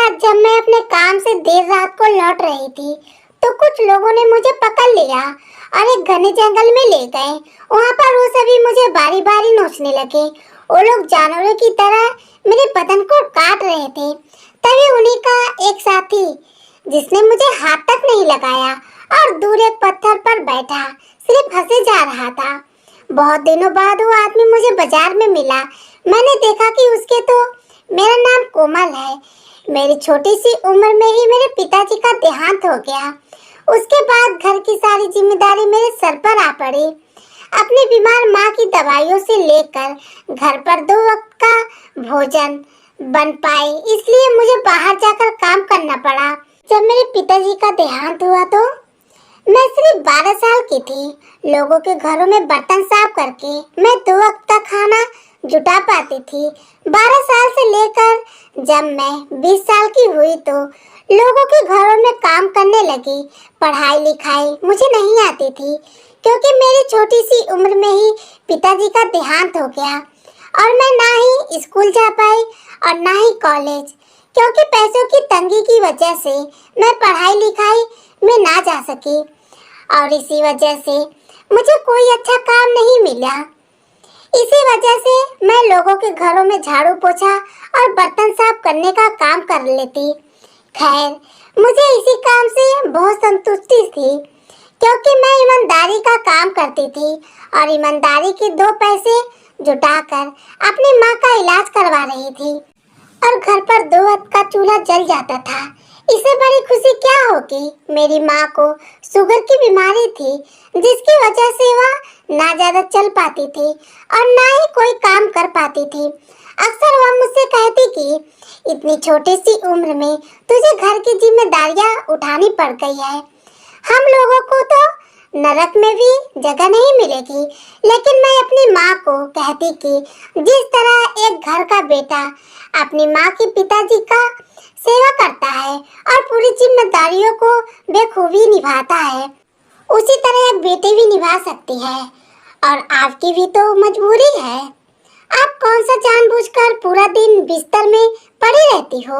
रात जब मैं अपने काम से देर रात को लौट रही थी तो कुछ लोगों ने मुझे पकड़ लिया और एक घने जंगल में ले गए। वहाँ पर वो सभी मुझे बारी बारी नोचने लगे। वो लोग जानवरों की तरह मेरे बदन को काट रहे थे। तभी उन्हीं का एक साथी, जिसने मुझे हाथ तक नहीं लगाया और दूर एक पत्थर पर बैठा सिर्फ हंसे जा रहा था। बहुत दिनों बाद वो आदमी मुझे बाजार में मिला। मैंने देखा कि उसके तो मेरा नाम कोमल है। मेरी छोटी सी उम्र में ही मेरे पिताजी का देहांत हो गया। उसके बाद घर की सारी जिम्मेदारी मेरे सर पर आ पड़ी। अपनी बीमार माँ की दवाइयों से लेकर घर पर 2 वक्त का भोजन बन पाए, इसलिए मुझे बाहर जाकर काम करना पड़ा। जब मेरे पिताजी का देहांत हुआ तो मैं सिर्फ 12 साल की थी। लोगों के घरों में बर्तन साफ करके मैं 2 वक्त का खाना जुटा पाती थी। 12 साल से लेकर जब मैं 20 साल की हुई तो लोगों के घरों में काम करने लगी। पढ़ाई लिखाई मुझे नहीं आती थी क्योंकि मेरी छोटी सी उम्र में ही पिताजी का देहांत हो गया और मैं ना ही स्कूल जा पाई और ना ही कॉलेज, क्योंकि पैसों की तंगी की वजह से मैं पढ़ाई लिखाई में ना जा सकी और इसी वजह से मुझे कोई अच्छा काम नहीं मिला। इसी वजह से मैं लोगों के घरों में झाड़ू पोछा और बर्तन साफ करने का काम कर लेती। खैर, मुझे इसी काम से बहुत संतुष्टि थी क्योंकि मैं ईमानदारी का काम करती थी और ईमानदारी के 2 पैसे जुटाकर अपनी माँ का इलाज करवा रही थी और घर पर 2 वक्त का चूल्हा जल जाता था। इससे बड़ी खुशी क्या होगी। मेरी माँ को शुगर की बीमारी थी जिसकी वजह से वह ना ज्यादा चल पाती थी और ना ही कोई काम कर पाती थी। अक्सर वह मुझसे कहती कि इतनी छोटी सी उम्र में तुझे घर की जिम्मेदारियां उठानी पड़ गई है। हम लोगों को तो नरक में भी जगह नहीं मिलेगी। लेकिन मैं अपनी माँ को कहती कि जिस तरह एक घर का बेटा अपनी माँ की पिताजी का सेवा करता है और पूरी जिम्मेदारियों को बेखूबी निभाता है, उसी तरह एक बेटी भी निभा सकती है। और आपकी भी तो मजबूरी है। आप कौन सा जानबूझकर पूरा दिन बिस्तर में पड़ी रहती हो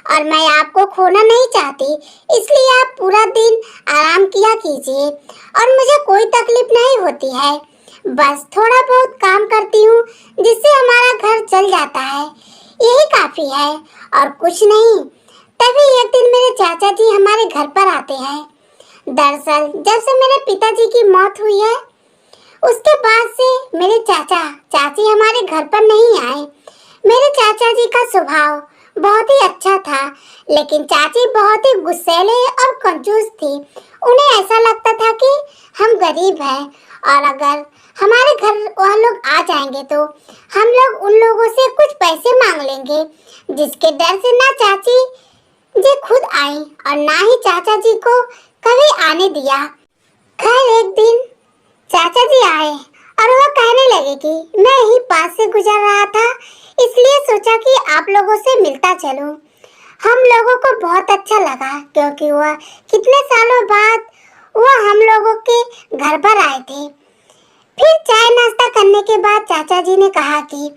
और मैं आपको खोना नहीं चाहती, इसलिए आप पूरा दिन आराम किया कीजिए और मुझे कोई तकलीफ नहीं होती है। बस थोड़ा बहुत काम करती हूँ जिससे हमारा घर चल जाता है, यही काफी है और कुछ नहीं। तभी एक दिन मेरे चाचा जी हमारे घर पर आते हैं। दरअसल जब से मेरे पिताजी की मौत हुई है उसके बाद से मेरे चाचा चाची हमारे घर पर नहीं आए। मेरे चाचा जी का स्वभाव बहुत ही अच्छा था, लेकिन चाची बहुत ही गुस्सैले और कंजूस थी। उन्हें ऐसा लगता था कि हम गरीब हैं और अगर हमारे घर वह लोग आ जाएंगे तो हम लोग उन लोगों से कुछ पैसे मांग लेंगे, जिसके डर से ना चाची जी खुद आई और ना ही चाचा जी को कभी आने दिया। खैर, एक दिन चाचा जी आए और वह कहने लगे कि मैं यहीं पास से गुजर रहा था, इसलिए सोचा कि आप लोगों से मिलता चलूं। हम लोगों को बहुत अच्छा लगा क्योंकि वह कितने सालों बाद वह हम लोगों के घर पर आए थे। फिर चाय नाश्ता करने के बाद चाचा जी ने कहा कि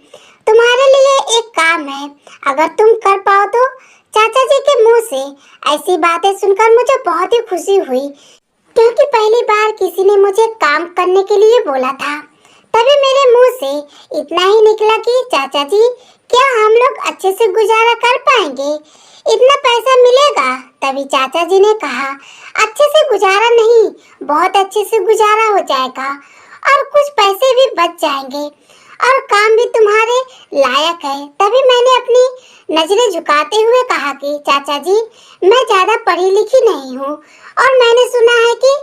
तुम्हारे लिए एक काम है, अगर तुम कर पाओ तो। चाचा जी के मुंह से ऐसी बातें सुनकर मुझे बहुत ही खुशी हुई क्योंकि पहली बार किसी ने मुझे काम करने के लिए बोला था। तभी मेरे मुंह से इतना ही निकला कि चाचा जी, क्या हम लोग अच्छे से गुजारा कर पाएंगे? इतना पैसा मिलेगा? तभी चाचा जी ने कहा, अच्छे से गुजारा नहीं, बहुत अच्छे से गुजारा हो जाएगा और कुछ पैसे भी बच जाएंगे और काम भी तुम्हारे लायक है। तभी मैंने अपनी नजरें झुकाते हुए कहा कि चाचा जी, मैं ज्यादा पढ़ी लिखी नहीं हूँ और मैंने सुना है कि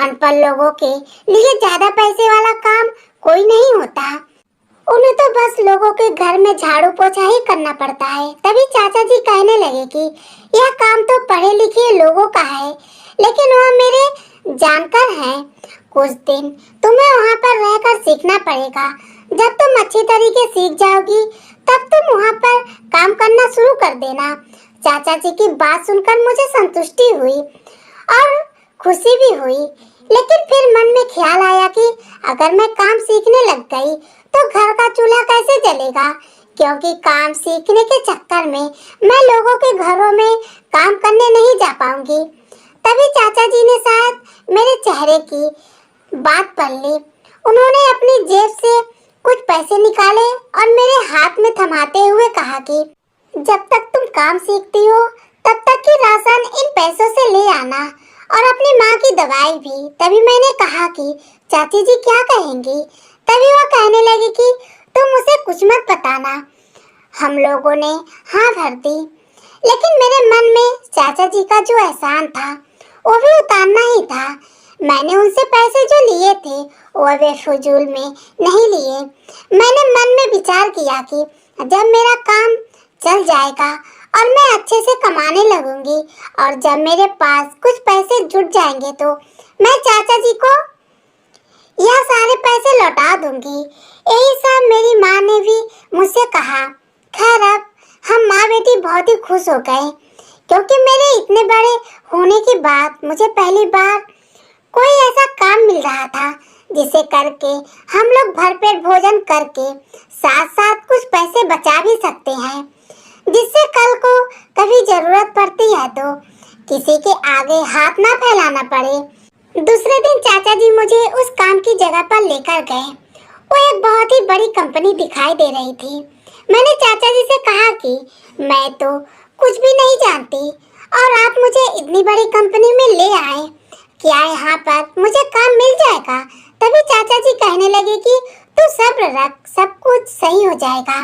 अनपढ़ लोगों के लिए ज्यादा पैसे वाला काम कोई नहीं होता। उन्हें तो बस लोगों के घर में झाड़ू पोछा ही करना पड़ता है। तभी चाचा जी कहने लगे कि यह काम तो पढ़े लिखे लोगों का है, लेकिन वह मेरे जानकार हैं। कुछ दिन तुम्हें वहाँ पर रहकर सीखना पड़ेगा। जब तुम अच्छी तरीके सीख जाओगी तब तुम वहाँ पर काम करना शुरू कर देना। चाचा जी की बात सुनकर मुझे संतुष्टि हुई और खुशी भी हुई, लेकिन फिर मन में ख्याल आया कि अगर मैं काम सीखने लग गई तो घर का चूल्हा कैसे जलेगा, क्योंकि काम सीखने के चक्कर में मैं लोगों के घरों में काम करने नहीं जा पाऊंगी। तभी चाचा जी ने शायद मेरे चेहरे की बात पढ़ ली। उन्होंने अपनी जेब से कुछ पैसे निकाले और मेरे हाथ में थमाते हुए कहा कि जब तक तुम काम सीखती हो तब तक की राशन इन पैसों से ले आना और अपनी माँ की दवाई भी। तभी मैंने कहा कि चाची जी क्या कहेंगी। तभी वो कहने लगी कि तुम उसे कुछ मत बताना। हम लोगों ने हाँ भर दी, लेकिन मेरे मन में चाचा जी का जो एहसान था वो भी उतारना ही था। मैंने उनसे पैसे जो लिए थे वो वे फजूल में नहीं लिए। मैंने मन में विचार किया कि जब मेरा काम चल जाएगा और मैं अच्छे से कमाने लगूंगी और जब मेरे पास कुछ पैसे जुट जाएंगे तो मैं चाचा जी को यह सारे पैसे लौटा दूंगी। यही सब मेरी माँ ने भी मुझसे कहा। खैर अब हम माँ बेटी बहुत ही खुश हो गए, क्योंकि मेरे इतने बड़े होने के बाद मुझे पहली बार कोई ऐसा काम मिल रहा था जिसे करके हम लोग भरपेट भोजन करके साथ साथ कुछ पैसे बचा भी सकते हैं, जिससे कल को कभी जरूरत पड़ती है तो किसी के आगे हाथ ना फैलाना पड़े। दूसरे दिन चाचा जी मुझे उस काम की जगह पर लेकर गए। वो एक बहुत ही बड़ी कंपनी दिखाई दे रही थी। मैंने चाचा जी से कहा कि मैं तो कुछ भी नहीं जानती और आप मुझे इतनी बड़ी कंपनी में ले आए, क्या यहाँ पर मुझे काम मिल जाएगा? तभी चाचा जी कहने लगे कि तू सब्र रख, सब कुछ सही हो जाएगा।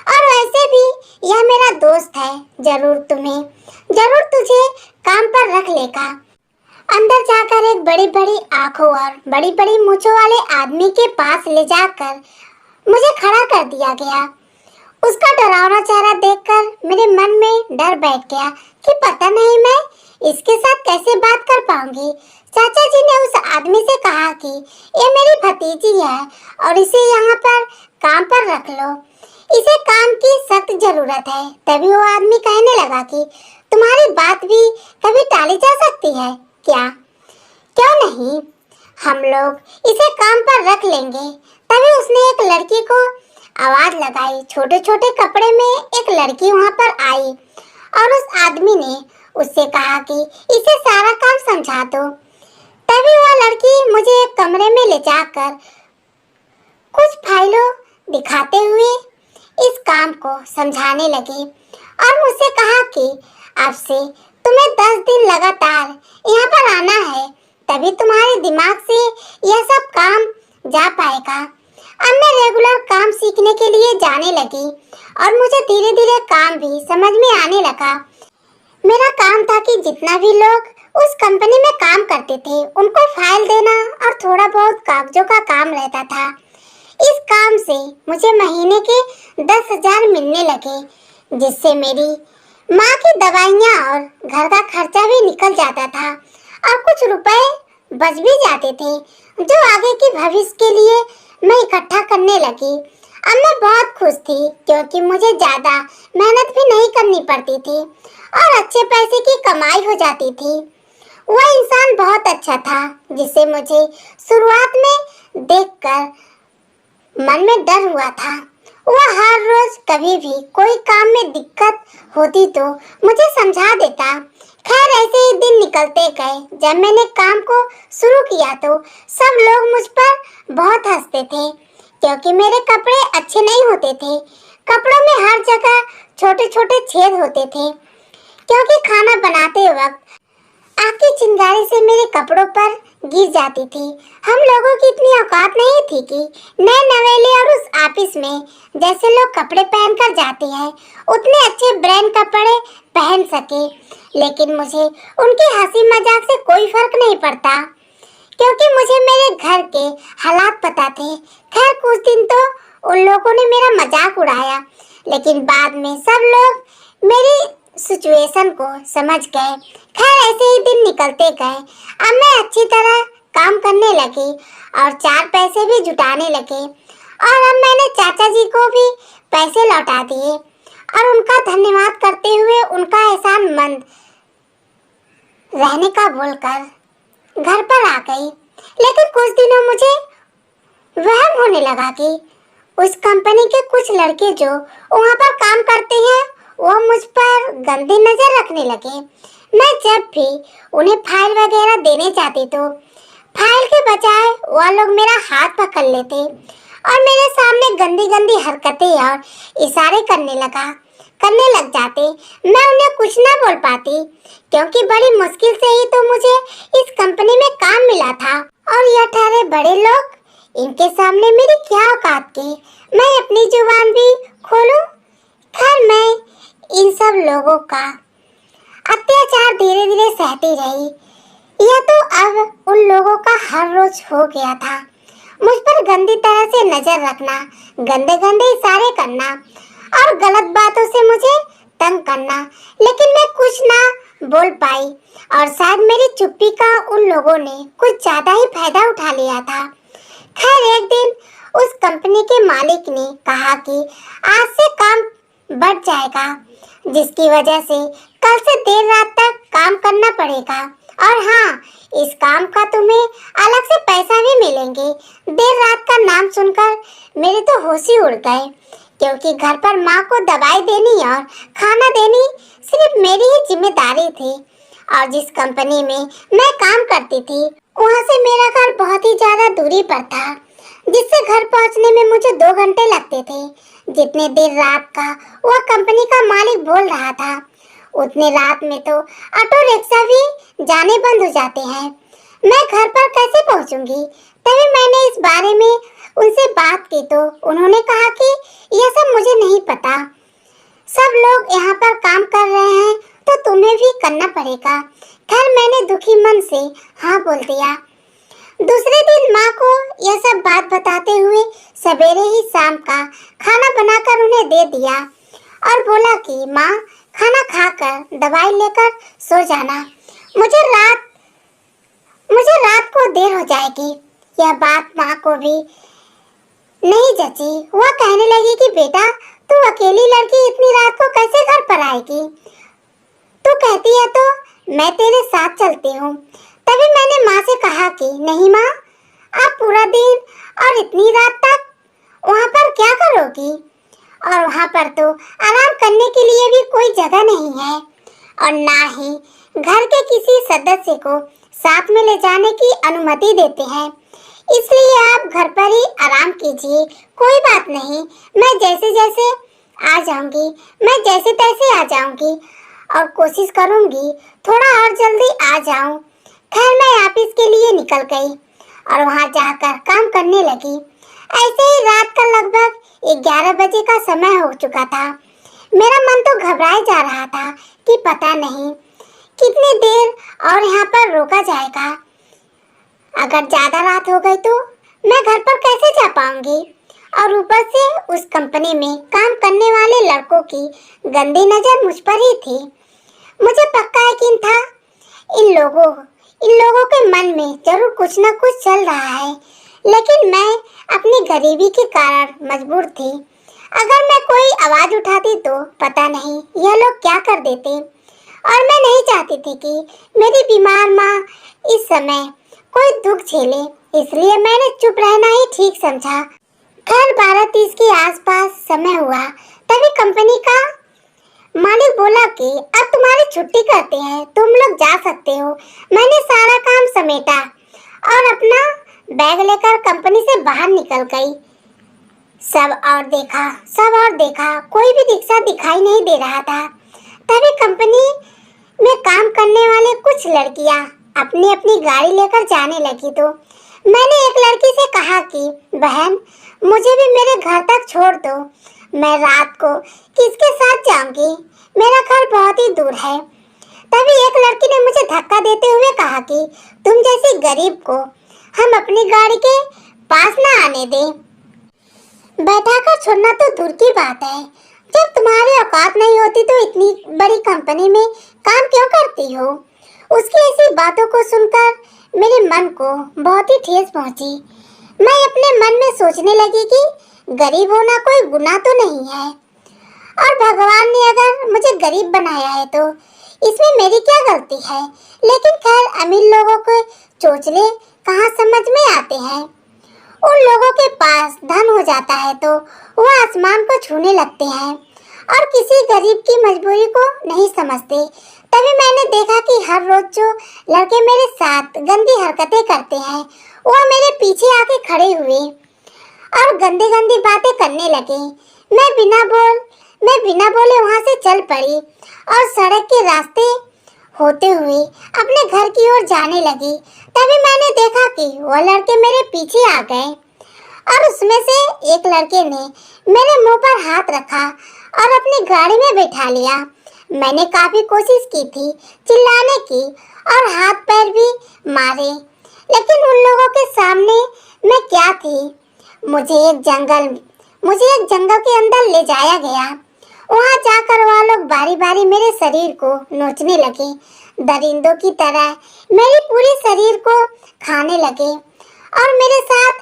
और वैसे भी यह मेरा दोस्त है, जरूर तुझे काम पर रख लेगा। अंदर जाकर एक बड़ी बड़ी आंखों और बड़ी बड़ी मूंछों वाले आदमी के पास ले जाकर मुझे खड़ा कर दिया गया। उसका डरावना चेहरा देखकर मेरे मन में डर बैठ गया कि पता नहीं मैं इसके साथ कैसे बात कर पाऊंगी। चाचा जी ने उस आदमी से कहा कि ये मेरी भतीजी है और इसे यहाँ पर काम पर रख लो, इसे काम की सख्त जरूरत है। तभी वो आदमी कहने लगा कि तुम्हारी बात भी कभी टाली जा सकती है क्या? क्यों नहीं, हम लोग इसे काम पर रख लेंगे। तभी उसने एक लड़की को आवाज लगाई। छोटे छोटे कपड़े में एक लड़की वहाँ पर आई और उस आदमी ने उससे कहा कि इसे सारा काम समझा दो। तभी वह लड़की मुझे एक कमरे में ले जाकर कुछ फाइलों दिखाते हुए इस काम को समझाने लगी और मुझसे कहा कि अब से तुम्हें 10 दिन लगातार यहाँ पर आना है, तभी तुम्हारे दिमाग से यह सब काम जा पाएगा। अब मैं रेगुलर काम सीखने के लिए जाने लगी और मुझे धीरे धीरे काम भी समझ में आने लगा। मेरा काम था कि जितना भी लोग उस कंपनी में काम करते थे उनको फाइल देना और थोड़ा बहुत कागजों का काम रहता था। इस काम से मुझे महीने के 10,000 मिलने लगे, जिससे मेरी माँ की दवाइयाँ और घर का खर्चा भी निकल जाता था और कुछ रुपए बच भी जाते थे, जो आगे के भविष्य के लिए मैं इकट्ठा करने लगी। अब मैं बहुत खुश थी, क्योंकि मुझे ज्यादा मेहनत भी नहीं करनी पड़ती थी और अच्छे पैसे की कमाई हो जाती थी। वह इंसान बहुत अच्छा था, जिसे मुझे शुरुआत में देखकर मन में डर हुआ था। वह हर रोज कभी भी कोई काम में दिक्कत होती तो मुझे समझा देता। खैर ऐसे ही दिन निकलते गए। जब मैंने काम को शुरू किया तो सब लोग मुझ पर बहुत हंसते थे, क्योंकि मेरे कपड़े अच्छे नहीं होते थे। कपड़ों में हर जगह छोटे छोटे छेद होते थे, क्योंकि खाना बनाते वक्त आग की चिंगारी से मेरे कपड़ों पर गिर जाती थी। हम लोगों की इतनी औकात नहीं थी कि नए नवेले और उस ऑफिस में जैसे लोग कपड़े पहनकर जाते हैं उतने अच्छे ब्रांड कपड़े पहन सके। लेकिन मुझे उनकी हंसी मजाक से कोई फर्क नहीं पड़ता, क्योंकि मुझे मेरे घर के हालात पता थे। खैर कुछ दिन तो उन लोगों ने मेरा मजाक उड़ाया, लेकिन बाद में सब लोग मेरी सिचुएशन को समझ गए। खैर ऐसे ही दिन निकलते गए। अब मैं अच्छी तरह काम करने लगी और 4 पैसे भी जुटाने लगे और अब मैंने चाचा जी को भी पैसे लौटा दिए और उनका धन्यवाद करते हुए उनका एहसान मंद रहने का बोलकर घर पर आ गई। लेकिन कुछ दिनों मुझे वहम होने लगा कि उस कंपनी के कुछ लड़के जो वहाँ पर काम करते हैं वो मुझ पर गंदी नजर रखने लगे। मैं जब भी उन्हें फाइल वगैरह देने जाती तो फाइल के बजाय वह लोग मेरा हाथ पकड़ लेते और मेरे सामने गंदी गंदी हरकतें और इशारे करने लग जाते। मैं उन्हें कुछ ना बोल पाती क्योंकि बड़ी मुश्किल से ही तो मुझे इस कंपनी में काम मिला था और यह ठहरे बड़े लोग, इनके सामने मेरी क्या औकात की मैं अपनी जुबान भी खोलूं। खैर मैं इन सब लोगों का अत्याचार धीरे धीरे सहती रही। यह तो अब उन लोगों का हर रोज हो गया था, मुझ पर गंदी तरह से नजर रखना, गंदे गंदे इशारे करना और गलत बातों से मुझे तंग करना। लेकिन मैं कुछ ना बोल पाई और शायद मेरी चुप्पी का उन लोगों ने कुछ ज्यादा ही फायदा उठा लिया था। खैर एक दिन उस कंपनी के मालिक ने कहा कि आज से काम बढ़ जाएगा, जिसकी वजह से कल से देर रात तक काम करना पड़ेगा और हाँ, इस काम का तुम्हें अलग से पैसा भी मिलेंगे। देर रात का नाम सुनकर मेरे तो होश ही उड़ गए क्योंकि घर पर माँ को दवाई देनी और खाना देनी सिर्फ मेरी ही जिम्मेदारी थी और जिस कंपनी में मैं काम करती थी वहाँ से मेरा घर बहुत ही ज्यादा दूरी पर था, जिससे घर पहुँचने में मुझे 2 घंटे लगते थे। जितने देर रात का वह कंपनी का मालिक बोल रहा था उतने रात में तो ऑटो रिक्शा भी जाने बंद हो जाते हैं। मैं घर पर कैसे पहुंचूंगी? तभी मैंने इस बारे में उनसे बात की तो उन्होंने कहा कि यह सब मुझे नहीं पता, सब लोग यहाँ पर काम कर रहे हैं तो तुम्हें भी करना पड़ेगा। खैर मैंने दुखी मन से हाँ बोल दिया। दूसरे दिन माँ को यह सब बात बताते हुए सवेरे ही शाम का खाना बनाकर उन्हें दे दिया और बोला कि माँ खाना खाकर दवाई लेकर सो जाना, मुझे रात को देर हो जाएगी। यह बात माँ को भी नहीं जची। वह कहने लगी कि बेटा तू अकेली लड़की इतनी रात को कैसे घर पर आएगी? तू कहती है तो मैं तेरे साथ चलती हूँ। तभी मैंने माँ से कहा कि नहीं माँ, आप पूरा दिन और इतनी रात तक वहाँ पर क्या करोगी? और वहाँ पर तो आराम करने के लिए भी कोई जगह नहीं है और ना ही घर के किसी सदस्य को साथ में ले जाने की अनुमति देते हैं, इसलिए आप घर पर ही आराम कीजिए। कोई बात नहीं, मैं जैसे जैसे आ जाऊंगी, मैं जैसे तैसे आ जाऊंगी और कोशिश करूंगी थोड़ा और जल्दी आ जाऊं। खैर मैं ऑफिस के लिए निकल गई और वहां जाकर काम करने लगी। ऐसे ही रात का लगभग 11 बजे का समय हो चुका था। मेरा मन तो घबराए जा रहा था कि पता नहीं कितनी देर और यहाँ पर रोका जाएगा। अगर ज्यादा रात हो गई तो मैं घर पर कैसे जा पाऊंगी? और ऊपर से उस कंपनी में काम करने वाले लड़कों की गंदी नजर मुझ पर ही थी। मुझे पक्का यकीन था इन लोगों के मन में जरूर कुछ न कुछ चल रहा है, लेकिन मैं अपनी गरीबी के कारण मजबूर थी। अगर मैं कोई आवाज उठाती तो पता नहीं यह लोग क्या कर देते और मैं नहीं चाहती थी कि मेरी बीमार माँ इस समय कोई दुख झेले, इसलिए मैंने चुप रहना ही ठीक समझा। खैर 12:30 के आसपास समय हुआ, तभी कंपनी का मालिक बोला कि अब तुम्हारी छुट्टी करते हैं, तुम लोग जा सकते हो। मैंने सारा काम समेटा और अपना बैग लेकर कंपनी से बाहर निकल गई। सब और देखा, कोई भी रिक्शा दिखाई नहीं दे रहा था। तभी कंपनी में काम करने वाले कुछ लड़कियां अपनी अपनी गाड़ी लेकर जाने लगी तो मैंने एक लड़की से कहा कि बहन मुझे भी मेरे घर तक छोड़ दो, मैं रात को किसके साथ जाऊंगी, मेरा घर बहुत ही दूर है। तभी एक लड़की ने मुझे धक्का देते हुए कहा कि तुम जैसी गरीब को हम अपनी गाड़ी के पास ना आने दें। बैठाकर छोड़ना तो दूर की बात है, जब तुम्हारी औकात नहीं होती तो इतनी बड़ी कंपनी में काम क्यों करती हो? उसकी ऐसी बातों को सुनकर मेरे मन को बहुत ही ठेस पहुंची। मैं अपने मन में सोचने लगी कि गरीब होना कोई गुनाह तो नहीं है और भगवान ने अगर मुझे गरीब बनाया है तो इसमें मेरी क्या गलती है। लेकिन खैर अमीर लोगों के चोचले कहाँ समझ में आते हैं। उन लोगों के पास धन हो जाता है तो वो आसमान को छूने लगते हैं और किसी गरीब की मजबूरी को नहीं समझते। तभी मैंने देखा कि हर रोज जो लड़के मेरे साथ गंदी हरकतें करते हैं वो मेरे पीछे आके खड़े हुए और गंदी गंदी बातें करने लगे। मैं बिना बोले वहां से चल पड़ी और सड़क के रास्ते होते हुए अपने घर की ओर जाने लगी। तभी मैंने देखा कि वो लड़के मेरे पीछे आ गए और उसमें से एक लड़के ने मेरे मुंह पर हाथ रखा और अपनी गाड़ी में बैठा लिया। मैंने काफी कोशिश की थी चिल्लाने की और हाथ पैर भी मारे, लेकिन उन लोगों के सामने मैं क्या थी। मुझे एक जंगल के अंदर ले जाया गया। वहां जाकर वह लोग बारी बारी मेरे शरीर को नोचने लगे, दरिंदों की तरह मेरी पूरी शरीर को खाने लगे और मेरे साथ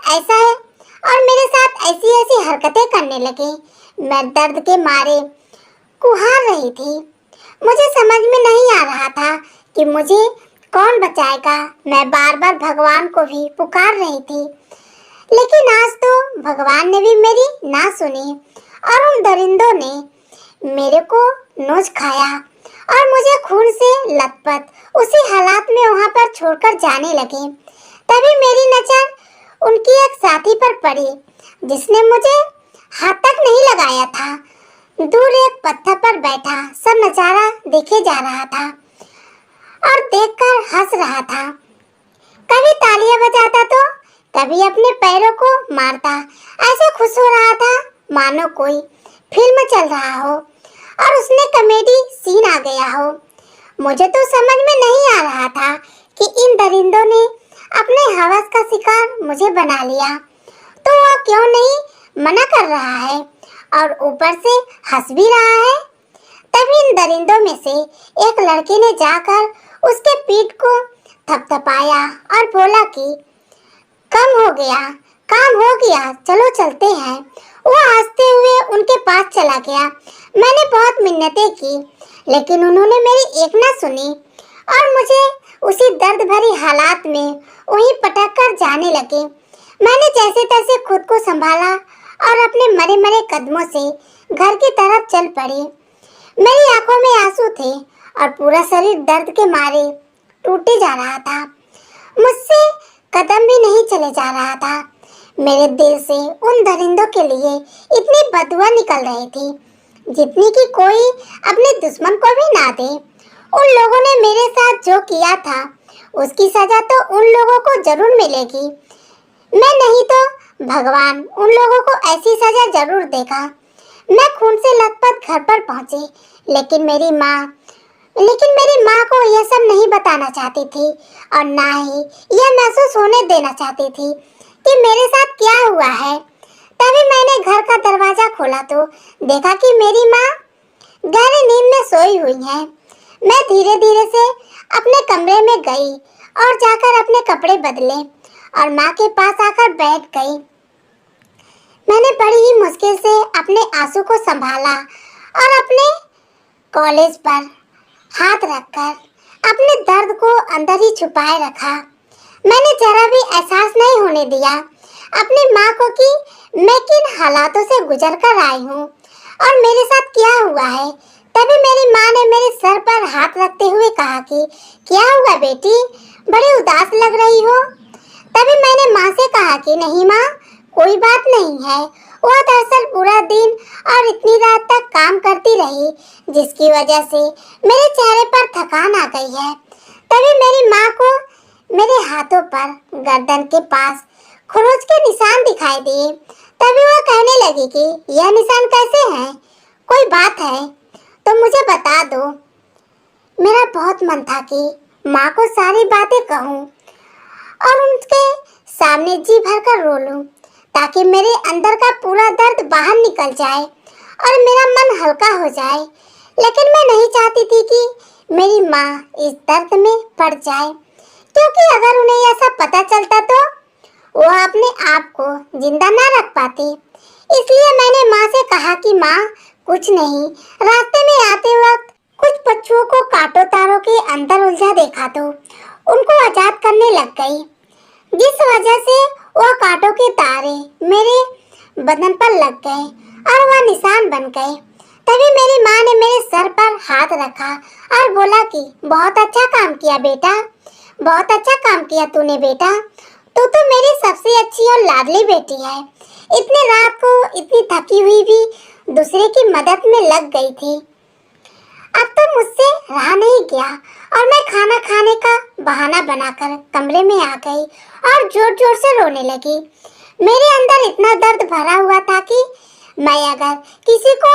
ऐसी ऐसी हरकतें करने लगे। मैं दर्द के मारे कुहार रही थी। मुझे समझ में नहीं आ रहा था कि मुझे कौन बचाएगा। मैं बार बार भगवान को भी पुकार रही थी, लेकिन आज तो भगवान ने भी मेरी ना सुनी और उन दरिंदों ने मेरे को नोच खाया और मुझे खून से लथपथ उसी हालात में वहां पर छोड़कर जाने लगे। तभी मेरी नजर उनकी एक साथी पर पड़ी जिसने मुझे हाथ तक नहीं लगाया था। दूर एक पत्थर पर बैठा सब नजारा देखे जा रहा था और देखकर हंस रहा था। कभी तालियां बजाता तो कभी अपने पैरों को मारता। ऐसे खुश हो रहा था मानो कोई फिल्म चल रहा हो और उसने कॉमेडी सीन आ गया हो। मुझे तो समझ में नहीं आ रहा था कि इन दरिंदों ने अपने हवस का शिकार मुझे बना लिया, तो वह क्यों नहीं मना कर रहा है और ऊपर से हंस भी रहा है। तभी इन दरिंदों में से एक लड़के ने जाकर उसके पीठ को थपथपाया और बोला कि काम हो गया, चलो चलते हैं। वो हंसते हुए उनके पास चला गया। मैंने बहुत मिन्नतें की, लेकिन उन्होंने मेरी एक ना सुनी और मुझे उसी दर्द भरी हालात में वहीं पटक कर जाने लगे। मैंने जैसे तैसे खुद को संभाला और अपने मरे मरे कदमों से घर की तरफ चल पड़ी। मेरी आंखों में आंसू थे और पूरा शरीर दर्द के मारे टूटे जा रहा था। मुझसे कदम भी नहीं चले जा रहा था। मेरे दिल से उन दरिंदों के लिए इतनी बदुआ निकल रही थी जितनी कि कोई अपने दुश्मन को भी ना दे। उन लोगों ने मेरे साथ जो किया था उसकी सजा तो उन लोगों को जरूर मिलेगी। मैं नहीं तो भगवान उन लोगों को ऐसी सजा जरूर देगा। मैं खून से लथपथ घर पर पहुंची, लेकिन मेरी माँ को यह सब नहीं बताना चाहती थी और ना ही यह महसूस होने देना चाहती थी कि मेरे साथ क्या हुआ है। तभी मैंने घर का दरवाजा खोला तो देखा कि मेरी माँ गहरी नींद में सोई हुई है। मैं धीरे धीरे से अपने कमरे में गई और जाकर अपने कपड़े बदले और माँ के पास आकर बैठ गई। मैंने बड़ी ही मुश्किल से अपने आंसू को संभाला और अपने कॉलेज पर हाथ रखकर अपने दर्द को अंदर ही छुपाए रखा। मैंने जरा भी एहसास नहीं होने दिया अपनी माँ को कि मैं किन हालातों से गुजर कर आई हूँ और मेरे साथ क्या हुआ है। तभी मेरी माँ ने मेरे सर पर हाथ रखते हुए कहा कि क्या हुआ बेटी, बड़ी उदास लग रही हो। तभी मैंने माँ से कहा कि नहीं माँ, कोई बात नहीं है। वह दरअसल पूरा दिन और इतनी रात तक काम करती रही जिसकी वजह से मेरे चेहरे पर थकान आ गई है। तभी मेरी माँ को मेरे हाथों पर गर्दन के पास खरोंच के निशान दिखाई दिए। तभी वह कहने लगी कि यह निशान कैसे हैं? कोई बात है तो मुझे बता दो। मेरा बहुत मन था कि माँ को सारी बातें कहूँ और उनके सामने जी भरकर रो लूं ताकि मेरे अंदर का पूरा दर्द बाहर निकल जाए और मेरा मन हल्का हो जाए। लेकिन मैं नहीं चाहती थी कि मेरी माँ इस दर्द में पड़ जाए, क्योंकि अगर उन्हें यह सब पता चलता तो वह अपने आप को जिंदा ना रख पाती। इसलिए मैंने माँ से कहा कि माँ, कुछ नहीं, रास्ते में आते वक्त कुछ पक्षुओं को कांटों तारों के अंदर उलझा देखा तो उनको आजाद करने लग गई, जिस वजह से वह कांटों के तारे मेरे बदन पर लग गए और वह निशान बन गए। तभी मेरी माँ ने मेरे सर पर हाथ रखा और बोला कि बहुत अच्छा काम किया बेटा, बहुत अच्छा काम किया तूने बेटा। तू तो मेरी सबसे अच्छी और लाडली बेटी है। इतनी रात को इतनी थकी हुई भी दूसरे की मदद में लग गई थी। अब तो मुझसे रहा नहीं गया और मैं खाना खाने का बहाना बनाकर कमरे में आ गई और जोर जोर से रोने लगी। मेरे अंदर इतना दर्द भरा हुआ था कि मैं अगर किसी को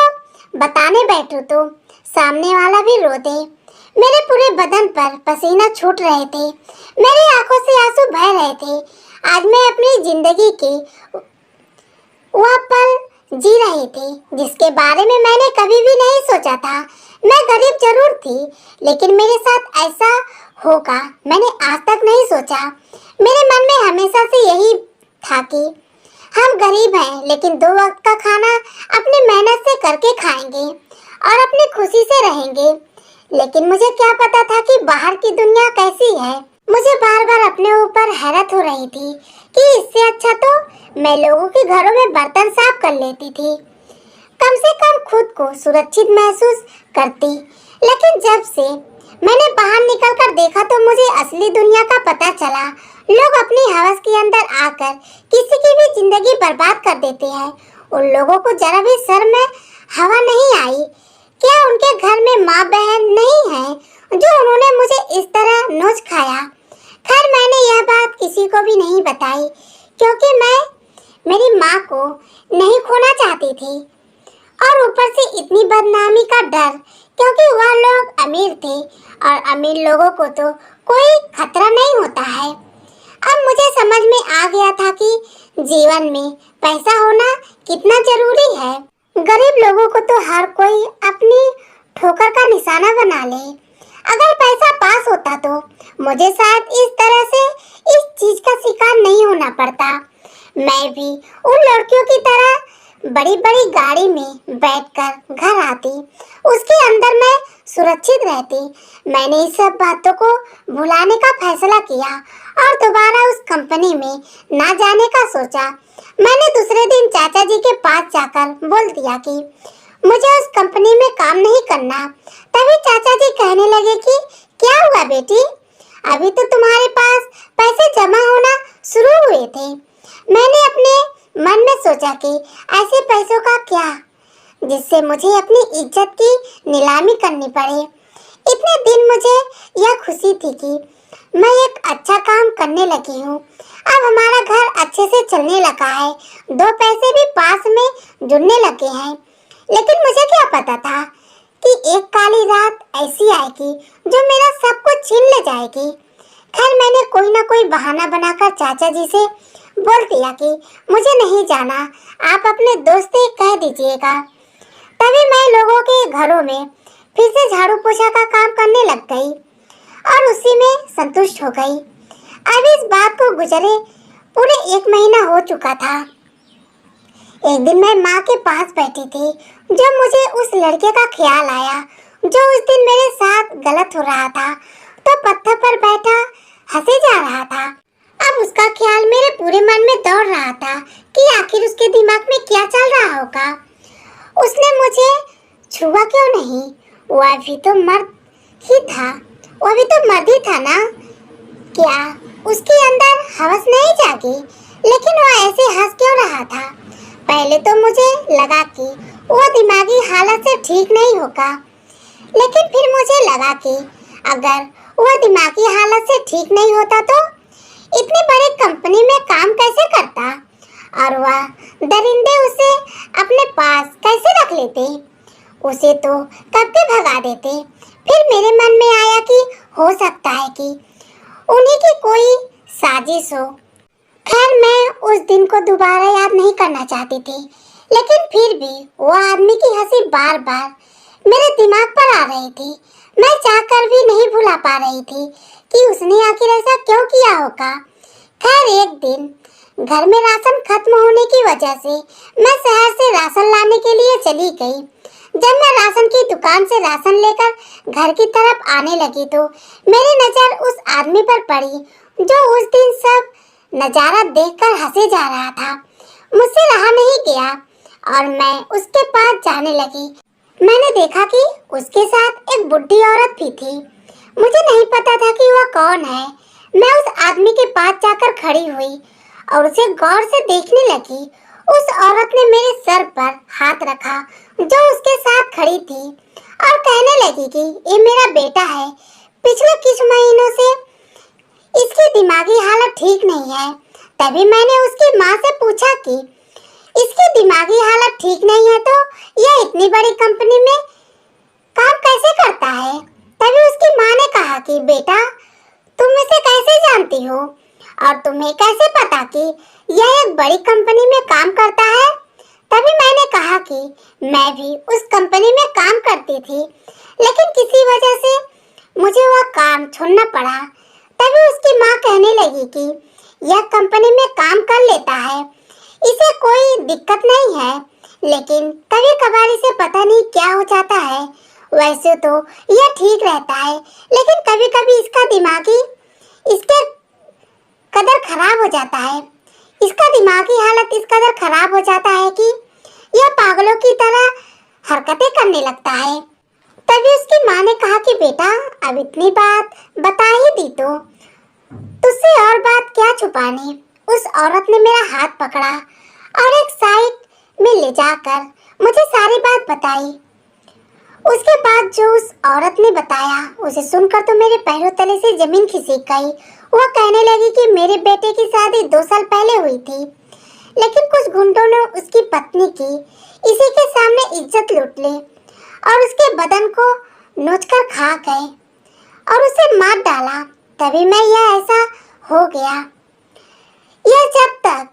बताने बैठूं तो सामने वाला भी रो दे। मेरे पूरे बदन पर पसीना छूट रहे थे, मेरी आंखों से आंसू बह रहे थे। आज मैं अपनी जिंदगी के वह पल जी रही थी जिसके बारे में मैंने कभी भी नहीं सोचा था। मैं गरीब जरूर थी, लेकिन मेरे साथ ऐसा होगा मैंने आज तक नहीं सोचा। मेरे मन में हमेशा से यही था कि हम गरीब हैं, लेकिन 2 वक्त का खाना अपनी मेहनत से करके खाएंगे और अपनी खुशी से रहेंगे। लेकिन मुझे क्या पता था कि बाहर की दुनिया कैसी है। मुझे बार बार अपने ऊपर हैरत हो रही थी कि इससे अच्छा तो मैं लोगों के घरों में बर्तन साफ कर लेती थी, कम से कम खुद को सुरक्षित महसूस करती। लेकिन जब से मैंने बाहर निकलकर देखा तो मुझे असली दुनिया का पता चला। लोग अपनी हवस के अंदर आकर किसी की भी जिंदगी बर्बाद कर देते हैं। उन लोगों को जरा भी शर्म में हवा नहीं आई। क्या उनके घर में माँ बहन नहीं है जो उन्होंने मुझे इस तरह नोच खाया? खैर मैंने यह बात किसी को भी नहीं बताई, क्योंकि मैं मेरी माँ को नहीं खोना चाहती थी और ऊपर से इतनी बदनामी का डर, क्योंकि वह लोग अमीर थे और अमीर लोगों को तो कोई खतरा नहीं होता है। अब मुझे समझ में आ गया था कि जीवन में पैसा होना कितना जरूरी है। गरीब लोगों को तो हर कोई अपनी ठोकर का निशाना बना ले। अगर पैसा पास होता तो मुझे शायद इस तरह से इस चीज का शिकार नहीं होना पड़ता। मैं भी उन लड़कियों की तरह बड़ी बड़ी गाड़ी में बैठकर घर आती, उसके अंदर मैं सुरक्षित रहती। मैंने इस सब बातों को भुलाने का फैसला किया और दोबारा उस कंपनी में ना जाने का सोचा। मैंने दूसरे दिन चाचा जी के पास जाकर बोल दिया कि मुझे उस कंपनी में काम नहीं करना। तभी चाचा जी कहने लगे कि क्या हुआ बेटी, अभी तो तुम्हारे पास पैसे जमा होना शुरू हुए थे। मैंने अपने मन में सोचा कि ऐसे पैसों का क्या जिससे मुझे अपनी इज्जत की नीलामी करनी पड़े। इतने दिन मुझे यह खुशी थी कि मैं एक अच्छा काम करने लगी हूँ। अब हमारा घर अच्छे से चलने लगा है, 2 पैसे भी पास में जुड़ने लगे हैं। लेकिन मुझे क्या पता था कि एक काली रात ऐसी आएगी जो मेरा सब कुछ छीन ले जाएगी। खैर मैंने कोई ना कोई बहाना बनाकर चाचा जी से बोल दिया कि मुझे नहीं जाना, आप अपने दोस्त से कह दीजिएगा। तभी मैं लोगों के घरों में फिर से झाड़ू पोछा का काम करने लग गई और उसी में संतुष्ट हो गई। अब इस बात को गुजरे पूरे 1 महीना हो चुका था। एक दिन मैं माँ के पास बैठी थी जब मुझे उस लड़के का ख्याल आया जो उस दिन मेरे साथ गलत हो रहा था। तो पत्थर पर बैठा हंसे जा रहा था। अब उसका ख्याल मेरे पूरे मन में दौड़ रहा था कि आखिर उसके दिमाग में क्या चल रहा होगा। उसने मुझे छुआ क्यों नहीं? वो अभी तो मर्द ही था, वो अभी तो मर्द ही था ना। क्या उसके अंदर हवस नहीं जागी? लेकिन वो ऐसे हंस क्यों रहा था? पहले तो मुझे लगा कि वो दिमागी हालत से ठीक नहीं होगा, लेकिन फिर मुझे लगा कि अगर वो दिमागी हालत से ठीक नहीं होता तो इतनी बड़ी कंपनी में काम कैसे करता और वह दरिंदे उसे अपने पास कैसे रख लेते? उसे तो कब के भगा देते। फिर मेरे मन में आया कि हो सकता है कि उन्हीं की कोई साजिश हो। खैर मैं उस दिन को दोबारा याद नहीं करना चाहती थी, लेकिन फिर भी वो आदमी की हंसी बार बार मेरे दिमाग पर आ रही थी। मैं चाहकर भी नहीं भुला पा रही थी कि उसने आखिर ऐसा क्यों किया होगा। खैर एक दिन घर में राशन खत्म होने की वजह से मैं शहर से राशन लाने के लिए चली गई। जब मैं राशन की दुकान से राशन लेकर घर की तरफ आने लगी तो मेरी नजर उस आदमी पर पड़ी जो उस दिन सब नजारा देखकर हंसे जा रहा था। मुझसे रहा नहीं गया और मैं उसके पास जाने लगी। मैंने देखा कि उसके साथ एक बुढ़ी औरत भी थी। मुझे नहीं पता था कि वह कौन है। मैं उस आदमी के पास जाकर खड़ी हुई और उसे गौर से देखने लगी। उस औरत ने मेरे सर पर हाथ रखा जो उसके साथ खड़ी थी और कहने लगी कि ये मेरा बेटा है। पिछले कुछ महीनों से इसकी दिमागी हालत ठीक नहीं है। तभी मैंने उसकी माँ से पूछा कि इसकी दिमागी हालत ठीक नहीं है तो यह इतनी बड़ी कंपनी में काम कैसे करता है। तभी उसकी माँ ने कहा कि बेटा तुम इसे कैसे जानती हो और तुम्हें कैसे पता कि यह एक बड़ी कंपनी में काम करता है। तभी मैंने कहा कि मैं भी उस कंपनी में काम करती थी लेकिन किसी वजह से मुझे वह काम छोड़ना पड़ा। तभी उसकी माँ कहने लगी कि यह कंपनी में काम कर लेता है, इसे कोई दिक्कत नहीं है, लेकिन कभी कभार इसे पता नहीं क्या हो जाता है। वैसे तो यह ठीक रहता है लेकिन कभी कभी इसके कदर खराब हो जाता है। इसका दिमागी हालत इस कदर खराब हो जाता है कि यह पागलों की तरह हरकतें करने लगता है। तभी उसकी माँ ने कहा कि बेटा अब इतनी बात बता ही दी तो तुझसे और बात क्या छुपानी। उस औरत ने मेरा हाथ पकड़ा और एक साइड में ले जाकर मुझे सारी बात बताई। उसके बाद जो उस औरत ने बताया उसे सुनकर तो मेरे पैरों तले से जमीन खिसक गई। वह कहने लगी कि मेरे बेटे की शादी 2 साल पहले हुई थी लेकिन कुछ गुंडों ने उसकी पत्नी की इसी के सामने इज्जत लूट ली और उसके बदन को नोचकर खा गए और उसे मार डाला। तभी मैं यह ऐसा हो गया। यह जब तक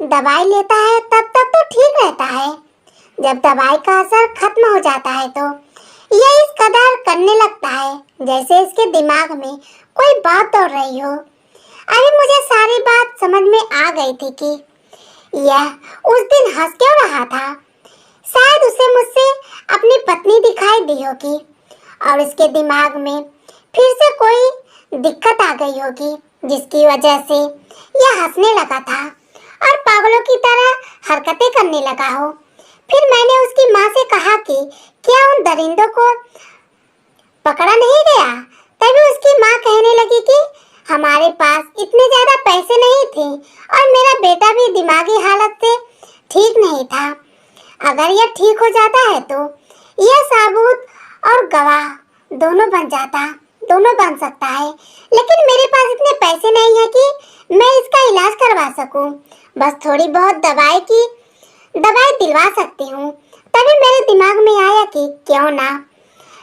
दवाई लेता है तब तक तो ठीक रहता है। जब दवाई का असर खत्म हो जाता है तो यह इस कदर करने लगता है जैसे इसके दिमाग में कोई बात दौड़ रही हो। अभी मुझे सारी बात समझ में आ गई थी कि यह उस दिन हंस क्यों रहा था। शायद उसे मुझसे अपनी पत्नी दिखाई दी होगी और इसके दिमाग में फिर से कोई दिक्कत आ गई होगी जिसकी वजह से यह हंसने लगा था और पागलों की तरह हरकतें करने लगा हो। फिर मैंने उसकी माँ से कहा कि क्या उन दरिंदों को पकड़ा नहीं गया। तभी उसकी माँ कहने लगी कि हमारे पास इतने ज्यादा पैसे नहीं थे और मेरा बेटा भी दिमागी हालत से ठीक नहीं था। अगर यह ठीक हो जाता है तो यह साबुत और गवाह दोनों बन सकता है, लेकिन मेरे पास इतने पैसे नहीं है कि मैं इसका इलाज करवा सकूं। बस थोड़ी बहुत दवाई दिलवा सकती हूँ। तभी मेरे दिमाग में आया कि क्यों ना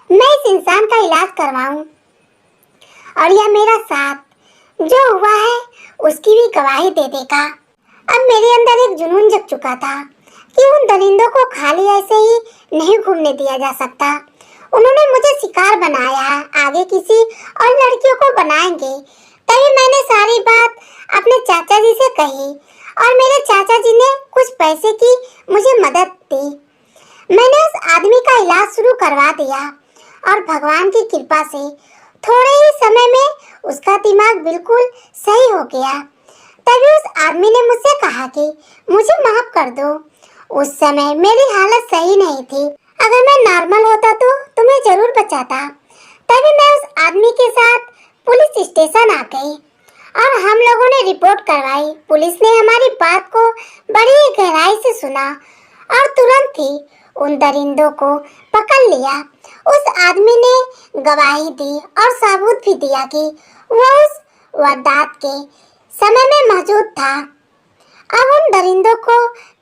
मैं इस इंसान का इलाज करवाऊं और यह मेरा साथ जो हुआ है उसकी भी गवाही दे देगा। अब मेरे अंदर एक जुनून जग चुका था कि उन दरिंदों को खाली ऐसे ही नहीं घूमने दिया जा सकता। उन्होंने मुझे शिकार बनाया, आगे किसी और लड़कियों को बनाएंगे। तभी मैंने सारी बात अपने चाचा जी से कही और मेरे चाचा जी ने कुछ पैसे की मुझे मदद दी। मैंने उस आदमी का इलाज शुरू करवा दिया और भगवान की कृपा से थोड़े ही समय में उसका दिमाग बिल्कुल सही हो गया। तभी उस आदमी ने मुझसे कहा कि मुझे माफ कर दो, उस समय मेरी हालत सही नहीं थी। अगर मैं नॉर्मल होता तो तुम्हें जरूर बचाता। तभी मैं उस आदमी के साथ पुलिस स्टेशन आ गई और हम लोगों ने रिपोर्ट करवाई। पुलिस ने हमारी बात को बड़ी गहराई से सुना और तुरंत ही उन दरिंदों को पकड़ लिया। उस आदमी ने गवाही दी और सबूत भी दिया कि वह उस वारदात के समय में मौजूद था। अब उन दरिंदों को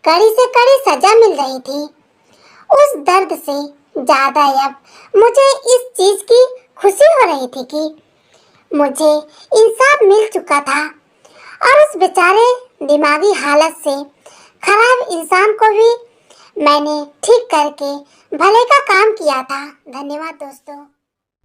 कड़ी से कड़ी सजा मिल रही थी। उस दर्द से ज्यादा अब मुझे इस चीज की खुशी हो रही थी कि मुझे इंसाफ मिल चुका था और उस बेचारे दिमागी हालत से खराब इंसान को भी मैंने ठीक करके भले का काम किया था। धन्यवाद दोस्तों।